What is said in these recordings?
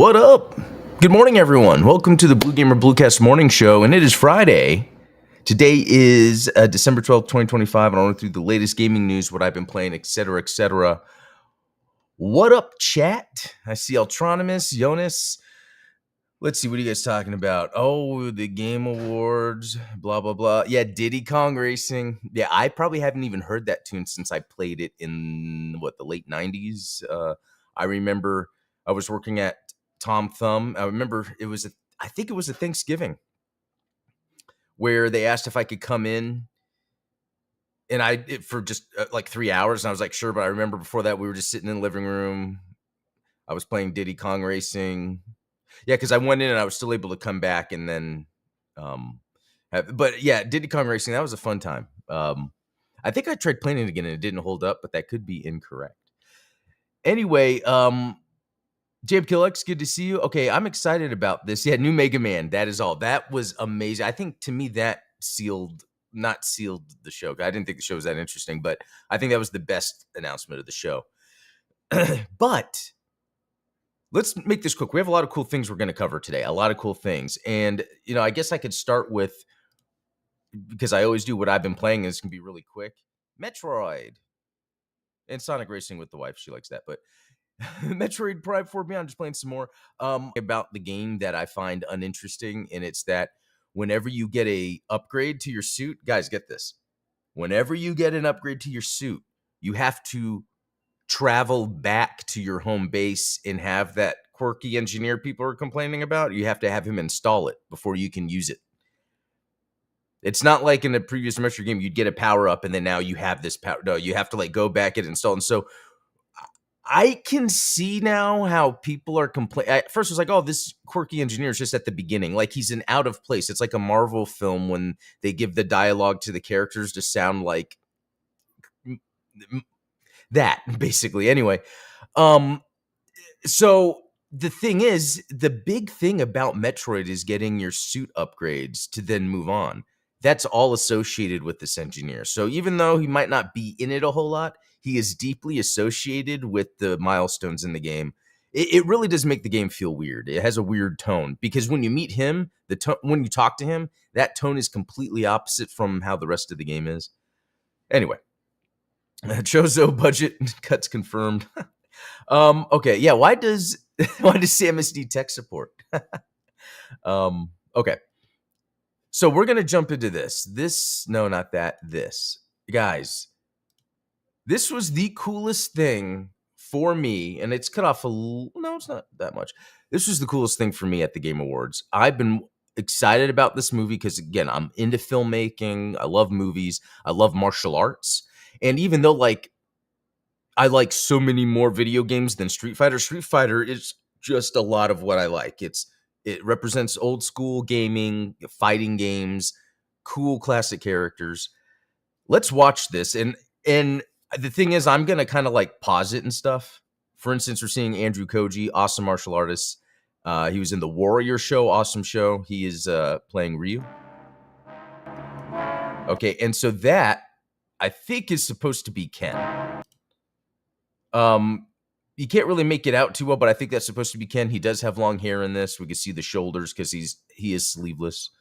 What up? Good morning, everyone. Welcome to the Blue Gamer Bluecast Morning Show, and it is Friday. Today is December 12th, 2025, and I'll run through the latest gaming news, what I've been playing, etc., etc. What up, chat? I see Ultronymous, Jonas. Let's see, what are you guys talking about? Oh, the Game Awards, blah, blah, blah. Yeah, Diddy Kong Racing. Yeah, I probably haven't even heard that tune since I played it in, the late 90s? I remember I was working at Tom Thumb. I remember I think it was a Thanksgiving where they asked if I could come in and for just like 3 hours. And I was like, sure. But I remember before that, we were just sitting in the living room. I was playing Diddy Kong Racing. Yeah, because I went in and I was still able to come back and then, but yeah, Diddy Kong Racing, that was a fun time. I think I tried playing it again and it didn't hold up, but that could be incorrect. Anyway, Jabe Killex, good to see you. Okay, I'm excited about this. Yeah, new Mega Man. That is all. That was amazing. I think to me that not sealed the show. I didn't think the show was that interesting, but I think that was the best announcement of the show. But let's make this quick. We have a lot of cool things we're going to cover today. A lot of cool things. And, I guess I could start with, because I always do what I've been playing, and this can be really quick, Metroid. And Sonic Racing with the wife. She likes that. But Metroid Prime 4 Beyond, just playing some more. About the game that I find uninteresting, and it's that whenever you get a upgrade to your suit, guys, get this. Whenever you get an upgrade to your suit, you have to travel back to your home base and have that quirky engineer people are complaining about. You have to have him install it before you can use it. It's not like in the previous Metroid game, you'd get a power up and then now you have this power. No, you have to go back and install. And so I can see now how people are complaining. At first, it was like, oh, this quirky engineer is just at the beginning. Like he's an out of place. It's like a Marvel film when they give the dialogue to the characters to sound like that, basically. Anyway, so the thing is, the big thing about Metroid is getting your suit upgrades to then move on. That's all associated with this engineer. So even though he might not be in it a whole lot, he is deeply associated with the milestones in the game. It really does make the game feel weird. It has a weird tone because when you meet him, when you talk to him, that tone is completely opposite from how the rest of the game is. Anyway, Chozo budget cuts confirmed. Okay, yeah. Why does Samus need tech support? Okay. So we're gonna jump into this. No, not that. This, guys. This was the coolest thing for me, and it's cut off no, it's not that much. This was the coolest thing for me at the Game Awards. I've been excited about this movie because, again, I'm into filmmaking. I love movies. I love martial arts. And even though, I like so many more video games than Street Fighter, Street Fighter is just a lot of what I like. It represents old school gaming, fighting games, cool classic characters. Let's watch this. And the thing is, I'm going to kind of pause it and stuff. For instance, we're seeing Andrew Koji, awesome martial artist. He was in the Warrior show, awesome show. He is playing Ryu. Okay, and so that, I think, is supposed to be Ken. You can't really make it out too well, but I think that's supposed to be Ken. He does have long hair in this. We can see the shoulders because he is sleeveless.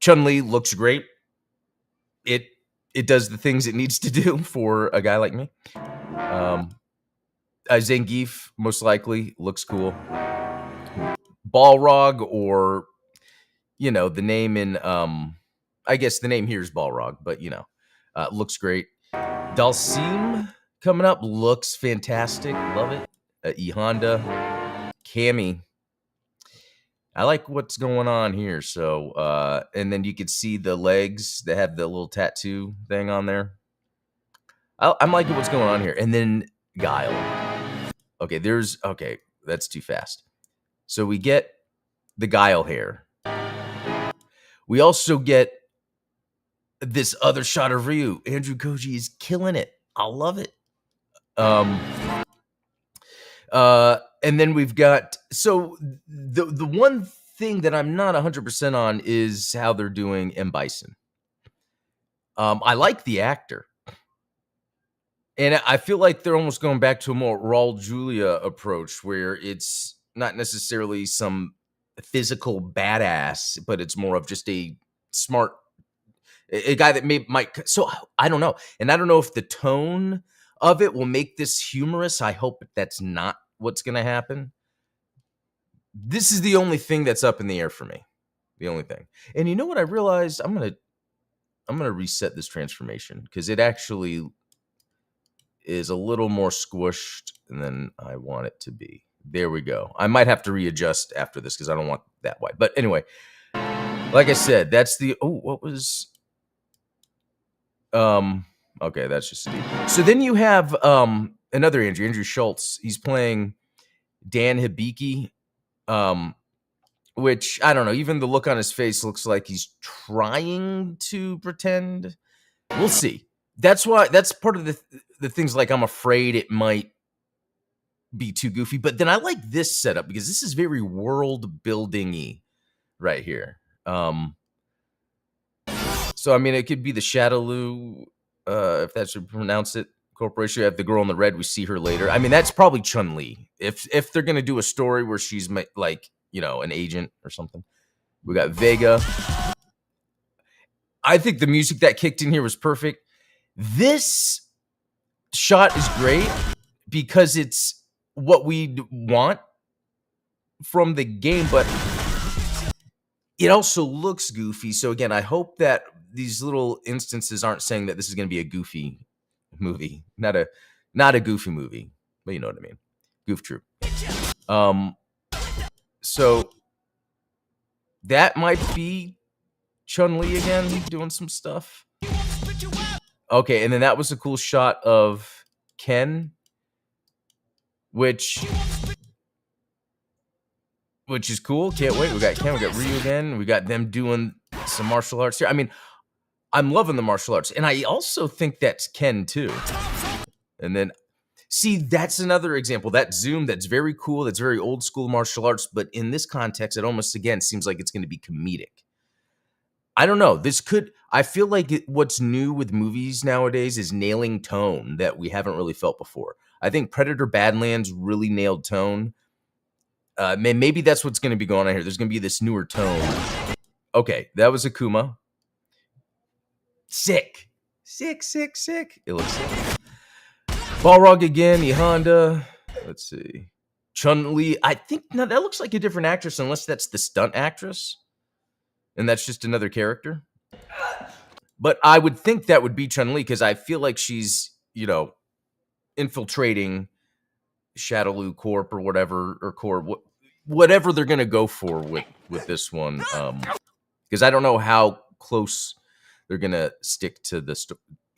Chun-Li looks great. It does the things it needs to do for a guy like me. Zangief most likely looks cool. Balrog, or the name in I guess the name here is Balrog, but looks great. Dalsim coming up looks fantastic. Love it. E Honda, Cammy. I like what's going on here. So, and then you could see the legs that have the little tattoo thing on there. I'm liking what's going on here. And then Guile. Okay, that's too fast. So we get the Guile hair. We also get this other shot of Ryu. Andrew Koji is killing it. I love it. And then we've got, so the one thing that I'm not 100% on is how they're doing M. Bison. I like the actor. And I feel like they're almost going back to a more Raul Julia approach where it's not necessarily some physical badass, but it's more of just a smart a guy that might. So I don't know. And I don't know if the tone of it will make this humorous. I hope that's not what's going to happen. This is the only thing that's up in the air for me. The only thing. And you know what I realized? I'm going to reset this transformation because it actually is a little more squished than I want it to be. There we go. I might have to readjust after this because I don't want that wide. But anyway, like I said, that's the what was okay, that's just Steve. So then you have another Andrew Schultz. He's playing Dan Hibiki, which I don't know. Even the look on his face looks like he's trying to pretend. We'll see. That's part of the things like I'm afraid it might be too goofy. But then I like this setup because this is very world building-y right here. So I mean, it could be the Shadaloo, if that's how you pronounce it, corporation. You have the girl in the red. We see her later. I mean, that's probably Chun-Li. If they're gonna do a story where she's like, you know, an agent or something. We got Vega. I think the music that kicked in here was perfect. This shot is great because it's what we want from the game, but it also looks goofy. So again, I hope that these little instances aren't saying that this is going to be a goofy movie, not a goofy movie, but you know what I mean. Goof Troop. So that might be Chun-Li again doing some stuff. Okay, and then that was a cool shot of Ken, which is cool. Can't wait. We got Ken, we got Ryu again. We got them doing some martial arts here. I mean, I'm loving the martial arts. And I also think that's Ken too. And then, see, that's another example. That zoom, that's very cool. That's very old school martial arts. But in this context, it almost, again, seems like it's going to be comedic. I don't know. I feel like what's new with movies nowadays is nailing tone that we haven't really felt before. I think Predator Badlands really nailed tone. Maybe that's what's going to be going on here. There's going to be this newer tone. Okay, that was Akuma. Sick. It looks sick. Balrog again, E Honda. Let's see. Chun-Li. I think, no, that looks like a different actress unless that's the stunt actress. And that's just another character. But I would think that would be Chun-Li because I feel like she's, you know, infiltrating Shadaloo Corp or whatever, or Corp, whatever they're going to go for with this one. Because I don't know how close they're going to stick to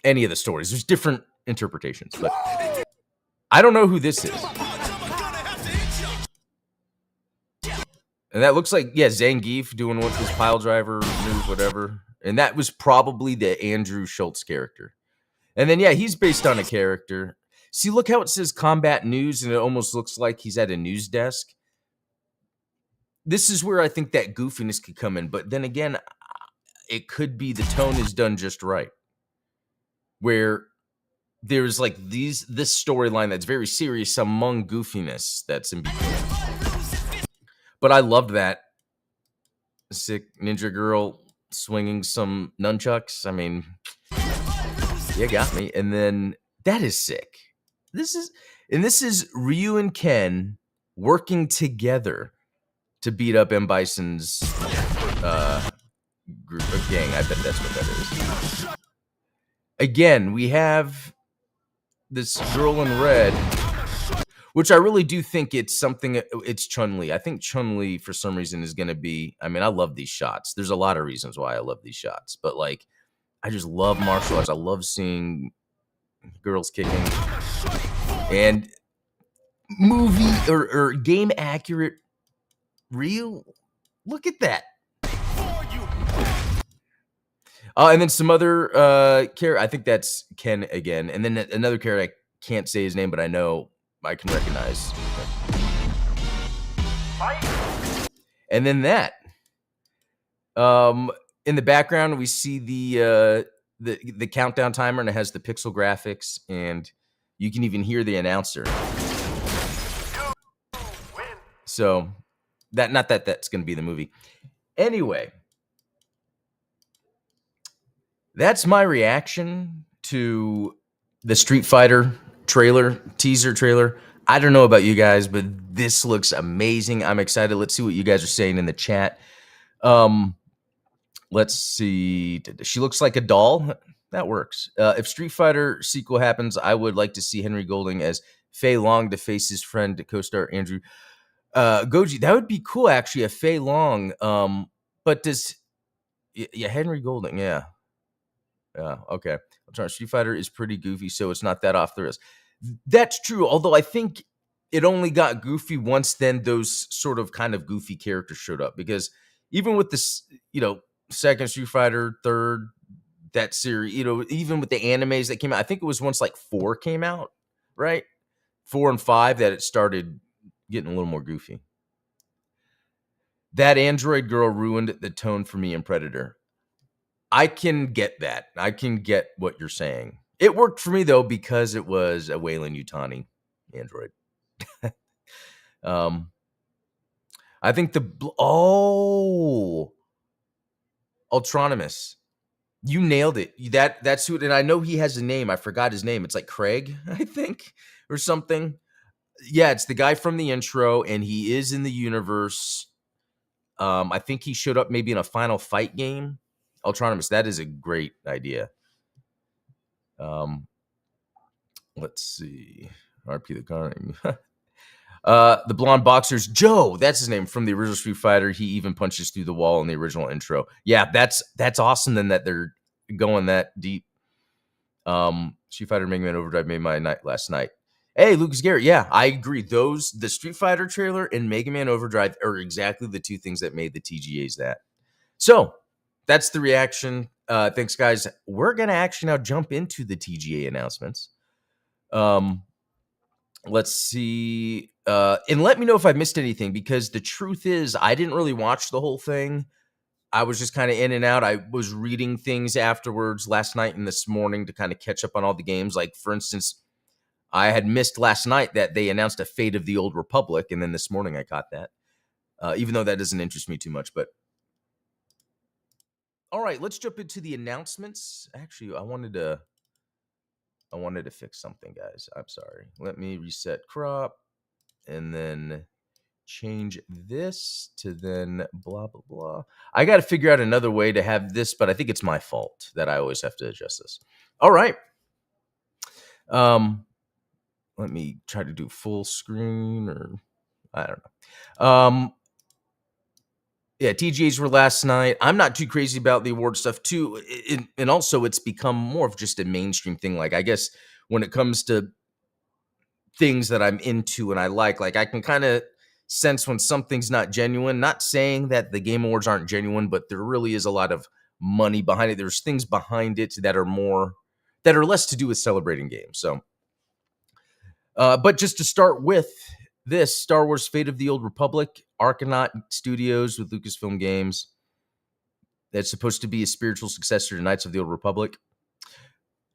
any of the stories. There's different interpretations, but I don't know who this is. And that looks like, yeah, Zangief doing what this pile driver move, whatever. And that was probably the Andrew Schultz character. And then, yeah, he's based on a character. See, look how it says combat news, and it almost looks like he's at a news desk. This is where I think that goofiness could come in. But then again, it could be the tone is done just right. Where there's like this storyline that's very serious among goofiness that's in between. But I loved that. Sick ninja girl swinging some nunchucks. I mean, you got me. And then that is sick. This is Ryu and Ken working together to beat up M. Bison's group of gang. I bet that's what that is. Again, we have this girl in red, which I really do think it's something. It's Chun-Li. I think Chun-Li, for some reason, is going to be. I mean, I love these shots. There's a lot of reasons why I love these shots, but like, I just love martial arts. I love seeing girls kicking and movie or game accurate. Real. Look at that. And then some other character. I think that's Ken again. And then another character, I can't say his name, but I know I can recognize. And then that. In the background, we see the countdown timer, and it has the pixel graphics. And You can even hear the announcer. So not that that's going to be the movie. Anyway, that's my reaction to the Street Fighter teaser trailer. I don't know about you guys, but this looks amazing. I'm excited. Let's see what you guys are saying in the chat. Let's see. She looks like a doll. That works. If Street Fighter sequel happens, I would like to see Henry Golding as Fei Long to face his friend co-star Andrew Goji. That would be cool, actually. A Fei Long. But does Henry Golding? Yeah. Okay. I'm sorry. Street Fighter is pretty goofy, so it's not that off the wrist. That's true. Although I think it only got goofy once then those sort of kind of goofy characters showed up. Because even with this, second Street Fighter, third, that series, even with the animes that came out, I think it was once like 4 came out, right? 4 and 5 that it started getting a little more goofy. That android girl ruined the tone for me in Predator. I can get that. I can get what you're saying. It worked for me though because it was a Weyland Yutani android. I think Ultronimus. You nailed it. That's who, and I know he has a name. I forgot his name. It's like Craig, I think, or something. Yeah, it's the guy from the intro, and he is in the universe. I think he showed up maybe in a Final Fight game. Ultronimus. That is a great idea. Let's see. RP the car. The blonde boxer's Joe. That's his name from the original Street Fighter. He even punches through the wall in the original intro. Yeah, that's awesome. Then that they're going that deep. Street Fighter Mega Man Overdrive made my night last night. Hey, Lucas Garrett. Yeah, I agree. The Street Fighter trailer and Mega Man Overdrive are exactly the two things that made the TGAs that. So that's the reaction. Thanks, guys. We're gonna actually now jump into the TGA announcements. Let's see. And let me know if I missed anything, because the truth is I didn't really watch the whole thing. I was just kind of in and out. I was reading things afterwards last night and this morning to kind of catch up on all the games. Like, for instance, I had missed last night that they announced a Fate of the Old Republic, and then this morning I caught that, even though that doesn't interest me too much. But all right, let's jump into the announcements. Actually, I wanted to fix something, guys. I'm sorry. Let me reset crop and then change this to then blah, blah, blah. I got to figure out another way to have this, but I think it's my fault that I always have to adjust this. All right. Let me try to do full screen, or I don't know. Yeah, TGAs were last night. I'm not too crazy about the award stuff too. And also it's become more of just a mainstream thing. Like, I guess when it comes to things that I'm into and I like I can kind of sense when something's not genuine. Not saying that the Game Awards aren't genuine, but there really is a lot of money behind it. There's things behind it that are less to do with celebrating games. So, but just to start with this, Star Wars Fate of the Old Republic, Argonaut Studios with Lucasfilm Games. That's supposed to be a spiritual successor to Knights of the Old Republic.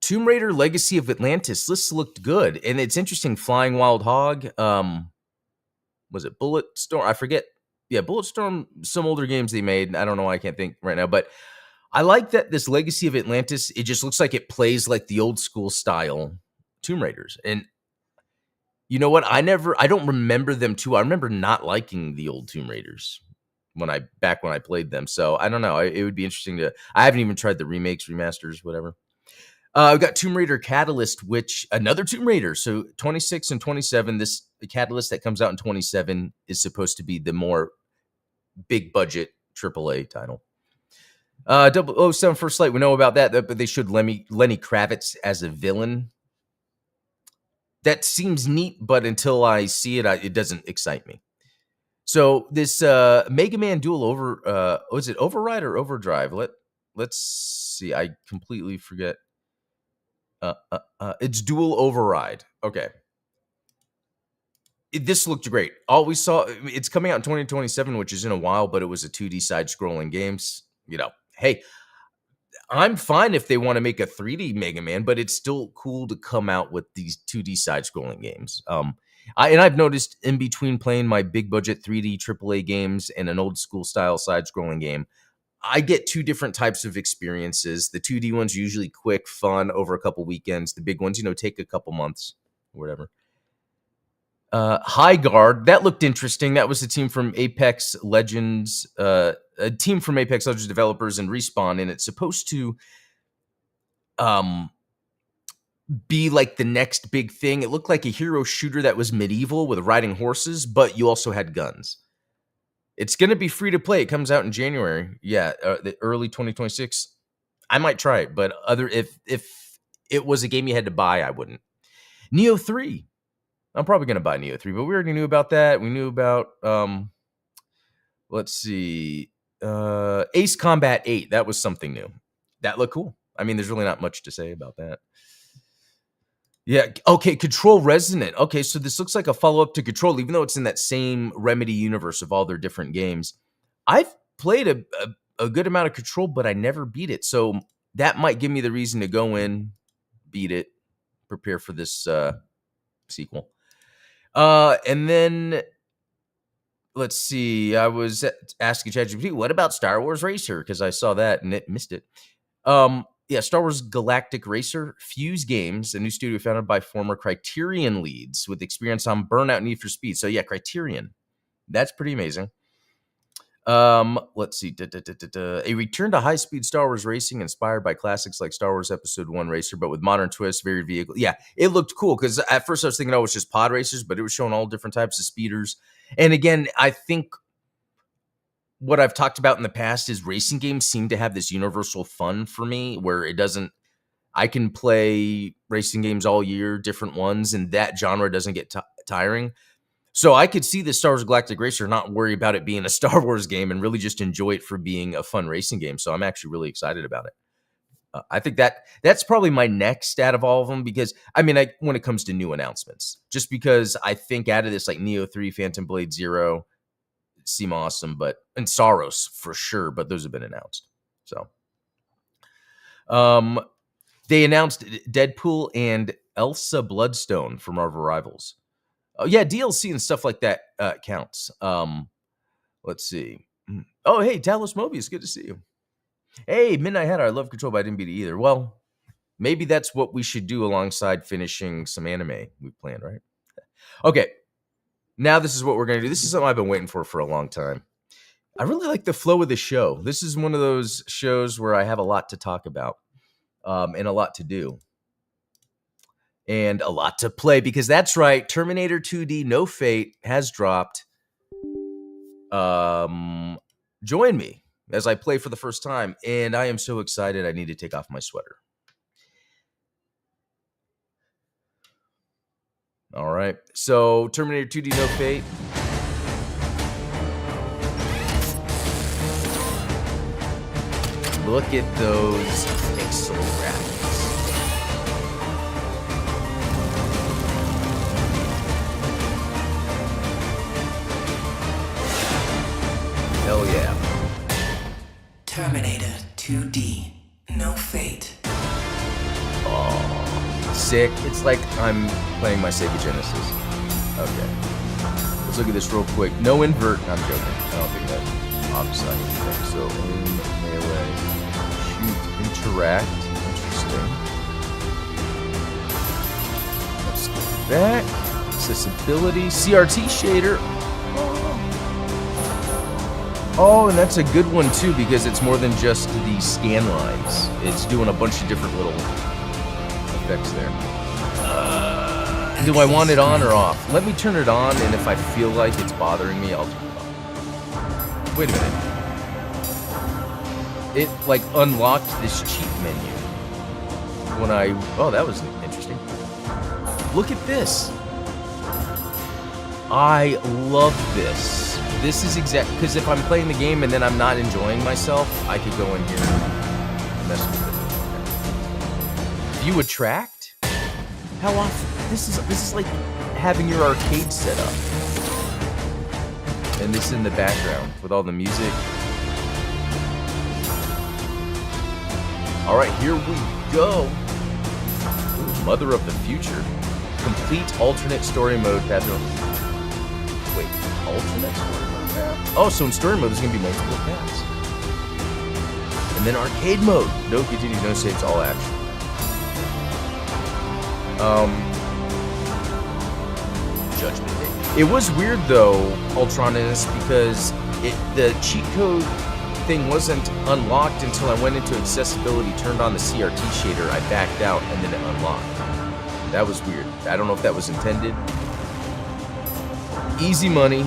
Tomb Raider Legacy of Atlantis. This looked good. And it's interesting. Flying Wild Hog. Was it Bulletstorm? I forget. Yeah, Bulletstorm, some older games they made. I don't know why I can't think right now. But I like that this Legacy of Atlantis, it just looks like it plays like the old school style Tomb Raiders. And you know what? I don't remember them too. I remember not liking the old Tomb Raiders when I played them. So I don't know. It would be interesting I haven't even tried the remakes, remasters, whatever. I've got Tomb Raider Catalyst, which another Tomb Raider. So 26 and 27, the Catalyst that comes out in 27 is supposed to be the more big budget AAA title. 007 First Light, we know about that, but they showed Lenny Kravitz as a villain. That seems neat, but until I see it, it doesn't excite me. So this Mega Man Duel was it Override or Overdrive? Let's see. I completely forget. It's Dual Override. Okay. This looked great. All we saw, it's coming out in 2027, which is in a while, but it was a 2D side-scrolling games. Hey, I'm fine if they want to make a 3D Mega Man, but it's still cool to come out with these 2D side-scrolling games. I've noticed in between playing my big budget 3D AAA games and an old school style side-scrolling game, I get two different types of experiences. The 2D ones are usually quick, fun, over a couple weekends. The big ones, take a couple months, or whatever. High Guard, that looked interesting. That was a team from Apex Legends, a team from Apex Legends developers and Respawn, and it's supposed to be like the next big thing. It looked like a hero shooter that was medieval with riding horses, but you also had guns. It's going to be free to play. It comes out in January. Yeah, the early 2026. I might try it, but if it was a game you had to buy, I wouldn't. Neo 3. I'm probably going to buy Neo 3, but we already knew about that. We knew about, let's see, Ace Combat 8. That was something new. That looked cool. I mean, there's really not much to say about that. Yeah, okay, Control Resonant. Okay, so this looks like a follow-up to Control, even though it's in that same Remedy universe of all their different games. I've played a good amount of Control, but I never beat it. So that might give me the reason to go in, beat it, prepare for this sequel. And then, let's see, I was asking ChatGPT, what about Star Wars Racer? Because I saw that and it missed it. Yeah, Star Wars Galactic Racer, Fuse Games, a new studio founded by former Criterion leads with experience on Burnout and Need for Speed. So yeah, Criterion. That's pretty amazing. Let's see. A return to high-speed Star Wars racing inspired by classics like Star Wars Episode 1 Racer, but with modern twists, varied vehicles. Yeah, it looked cool because at first I was thinking, oh, it's just pod racers, but it was showing all different types of speeders. And again, I think what I've talked about in the past is racing games seem to have this universal fun for me where I can play racing games all year, different ones, and that genre doesn't get tiring. So I could see the Star Wars Galactic Racer, not worry about it being a Star Wars game and really just enjoy it for being a fun racing game. So I'm actually really excited about it. I think that's probably my next out of all of them because, I mean, when it comes to new announcements, just because I think out of this, like Neo 3, Phantom Blade 0, seem awesome, and Saros for sure, but those have been announced. So, they announced Deadpool and Elsa Bloodstone for Marvel Rivals. Oh yeah, DLC and stuff like that counts. Let's see. Oh hey, Talos Mobius, good to see you. Hey, Midnight Hatter, I love Control, but I didn't beat it either. Well, maybe that's what we should do alongside finishing some anime we planned, right? Okay. Now this is what we're going to do. This is something I've been waiting for a long time. I really like the flow of the show. This is one of those shows where I have a lot to talk about and a lot to do. And a lot to play because that's right. Terminator 2D No Fate has dropped. Join me as I play for the first time. And I am so excited I need to take off my sweater. All right, so Terminator 2D No Fate. Look at those pixel graphics. Hell yeah. Terminator 2D No Fate. Oh, sick. It's like I'm playing my Sega Genesis. Okay. Let's look at this real quick. No invert. I'm joking. I don't think that obviously I can think. So aim, melee, shoot, interact. Interesting. Let's go back. Accessibility. CRT shader. Oh, and that's a good one too because it's more than just the scan lines. It's doing a bunch of different little effects there. Do I want it on or off? Let me turn it on, and if I feel like it's bothering me, I'll turn it off. Wait a minute. It, like, unlocked this cheat menu. When oh, that was interesting. Look at this. I love this. This is because if I'm playing the game and then I'm not enjoying myself, I could go in here and mess with it. View attract? How often? This is like having your arcade set up. And this in the background with all the music. All right, here we go. Ooh, Mother of the Future. Complete alternate story mode path. Wait, alternate story mode path? Oh, so in story mode, there's going to be multiple paths. And then arcade mode. No continues, no saves, all action. Judgment Day. It was weird though, Ultronus, because the cheat code thing wasn't unlocked until I went into accessibility, turned on the CRT shader, I backed out, and then it unlocked. That was weird. I don't know if that was intended. Easy money.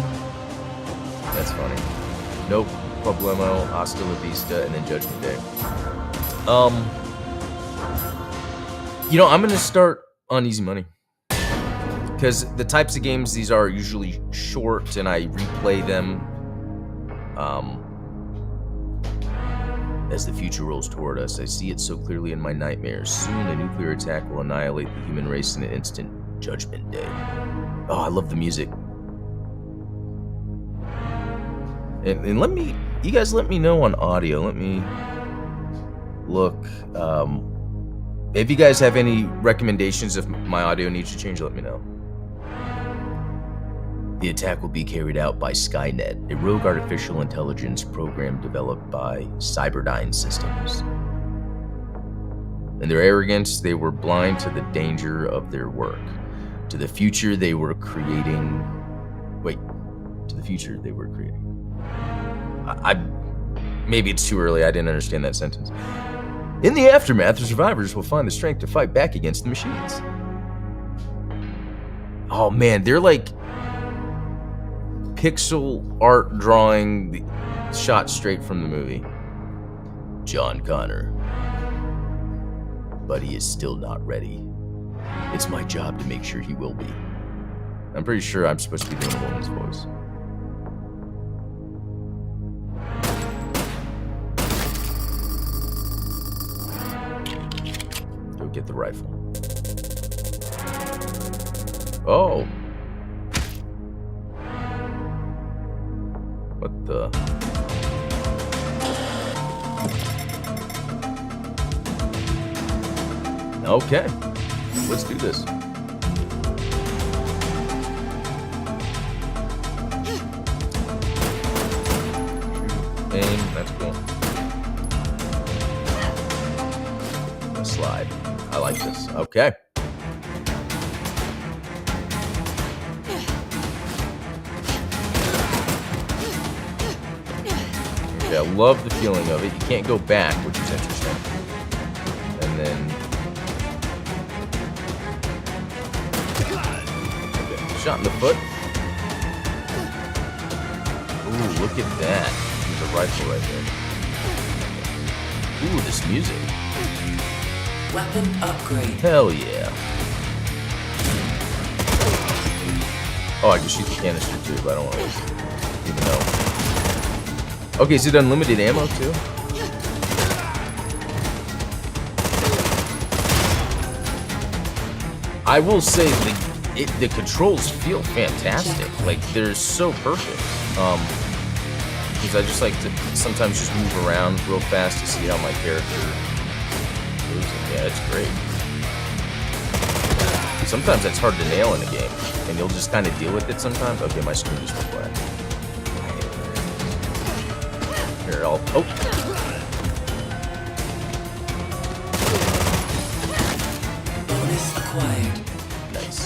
That's funny. No problemo, hasta la vista, and then Judgment Day. I'm gonna start on easy money. Because the types of games these are usually short, and I replay them as the future rolls toward us. I see it so clearly in my nightmares. Soon a nuclear attack will annihilate the human race in an instant. Judgment Day. Oh, I love the music. And you guys let me know on audio. Let me look. If you guys have any recommendations if my audio needs to change, let me know. The attack will be carried out by Skynet, a rogue artificial intelligence program developed by Cyberdyne Systems. In their arrogance, they were blind to the danger of their work. To the future they were creating... Maybe it's too early, I didn't understand that sentence. In the aftermath, the survivors will find the strength to fight back against the machines. Oh man, they're like pixel art drawing shot straight from the movie. John Connor. But he is still not ready. It's my job to make sure he will be. I'm pretty sure I'm supposed to be doing a woman's voice. Go get the rifle. Oh. What the? Okay. Let's do this. Aim, that's cool. A slide. I like this. Okay. Okay, I love the feeling of it. You can't go back, which is interesting. And then... Okay, shot in the foot. Ooh, look at that. There's a rifle right there. Ooh, this music. Weapon upgrade. Hell yeah. Oh, I can shoot the canister too, but I don't want to even know. Okay, is it unlimited ammo too? I will say the controls feel fantastic. Like they're so perfect. Because I just like to sometimes just move around real fast to see how my character moves. Yeah, it's great. Sometimes that's hard to nail in a game, and you'll just kind of deal with it sometimes. Okay, my screen just went black. Here, I'll... Oh! Bonus acquired. Nice.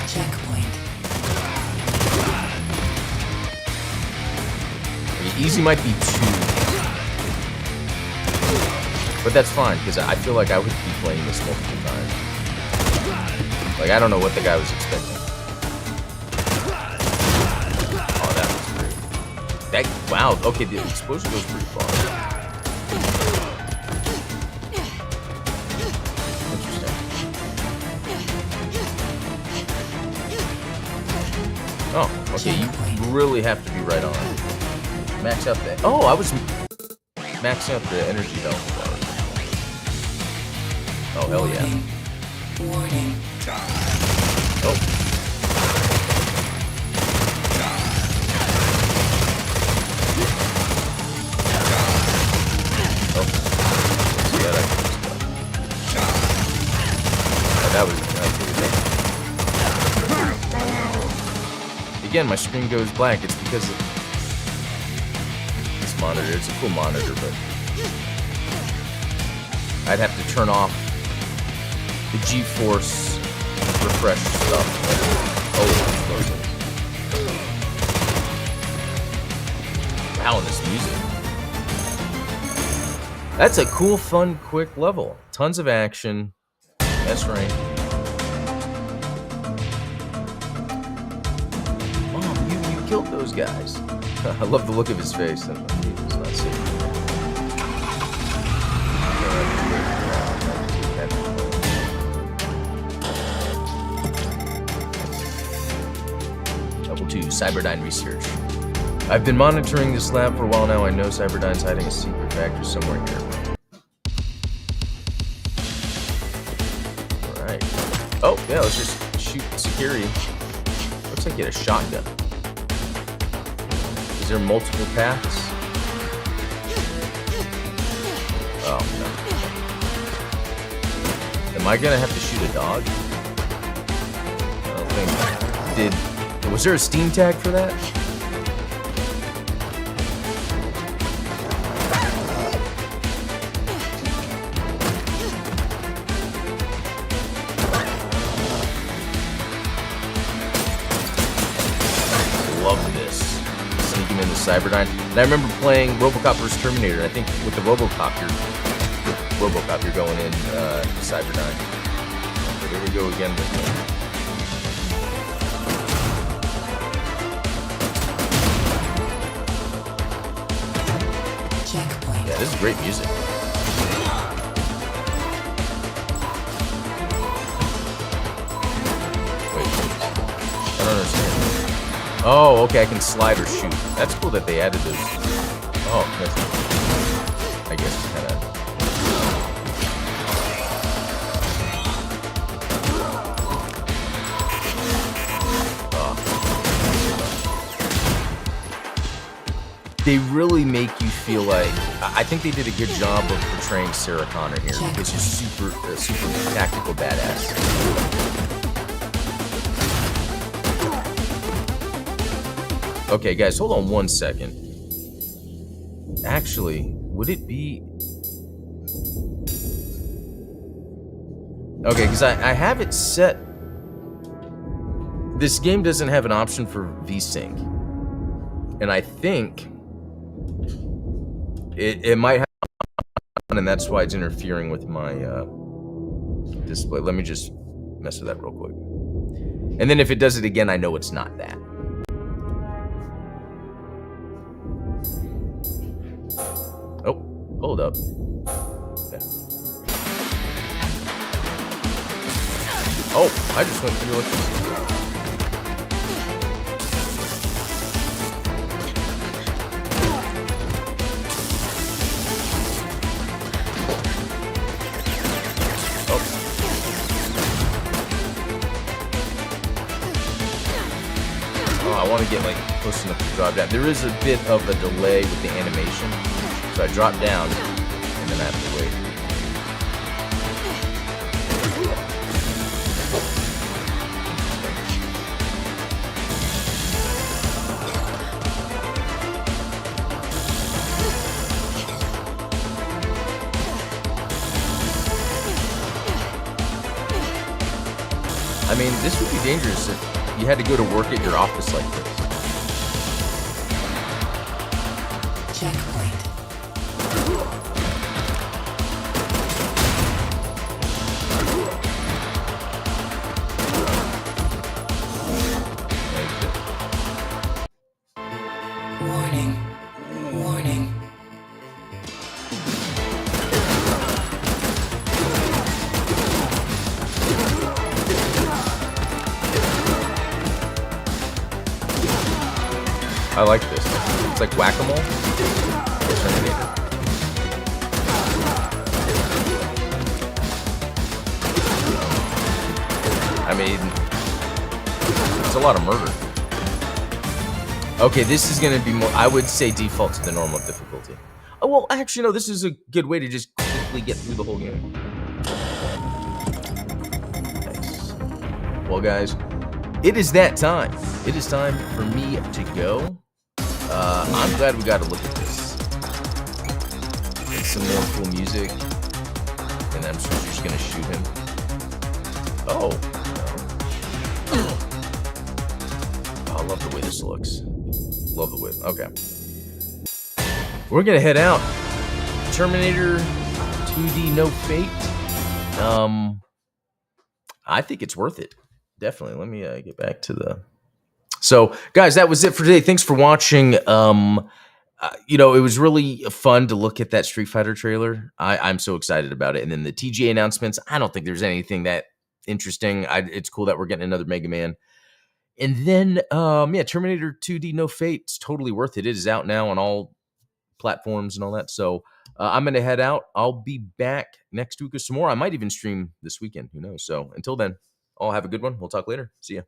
Checkpoint. Easy might be too... But that's fine, because I feel like I would be playing this multiple times. Like, I don't know what the guy was expecting. Oh, that was great. Wow, okay, the explosion goes pretty far. Interesting. Oh, okay, you really have to be right on. Max out that. Oh, I was maxing out the energy health bar. Oh, hell yeah. Warning. Oh. Oh. See that? That was again, my screen goes black. It's because of this monitor. It's a cool monitor, but I'd have to turn off the GeForce refresh stuff. Oh, wow, and this music. That's a cool, fun, quick level. Tons of action. That's right. Mom, you killed those guys. I love the look of his face. It's not safe. Level 2, Cyberdyne Research. I've been monitoring this lab for a while now. I know Cyberdyne's hiding a secret factory somewhere here. Alright. Oh, yeah, let's just shoot security. Looks like you had a shotgun. Is there multiple paths? Oh, no. Am I gonna have to shoot a dog? I don't think. Was there a Steam tag for that? Love this. Sneaking into Cyberdyne. And I remember playing RoboCop vs. Terminator. I think with the RoboCop, you're going in Cyberdyne. Okay, here we go again with me. Checkpoint. Yeah, this is great music. Wait, I don't understand. Oh, okay, I can slide or shoot. That's cool that they added those. Oh, that's, I guess it's kind of. They really make you feel like. I think they did a good job of portraying Sarah Connor here. It's just super tactical badass. Okay, guys, hold on 1 second. Actually, would it be? Okay, because I have it set. This game doesn't have an option for VSync, and I think. It might have, and that's why it's interfering with my display. Let me just mess with that real quick. And then if it does it again, I know it's not that. Oh, hold up. Okay. Oh, I just went through electricity. I want to get like close enough to drop down. There is a bit of a delay with the animation, so I drop down and then I have to wait. I mean, this would be dangerous if you had to go to work at your office like this. Checkpoint. Warning. Warning. I like this. It's like whack-a-mole. Terminator. mean, it's a lot of murder. Okay, this is going to be more, I would say, default to the normal difficulty. Oh, well, actually, no, this is a good way to just quickly get through the whole game. Nice. Well, guys, it is that time. It is time for me to go. I'm glad we got to look at this. Get some more cool music. And I'm just going to shoot him. Oh. Oh, I love the way this looks. Love the way. Okay. We're going to head out. Terminator 2D No Fate. I think it's worth it. Definitely. Let me get back to the... So, guys, that was it for today. Thanks for watching. It was really fun to look at that Street Fighter trailer. I'm so excited about it. And then the TGA announcements, I don't think there's anything that interesting. It's cool that we're getting another Mega Man. And then, Terminator 2D No Fate, it's totally worth it. It is out now on all platforms and all that. So I'm going to head out. I'll be back next week with some more. I might even stream this weekend. Who knows? So until then, all have a good one. We'll talk later. See ya.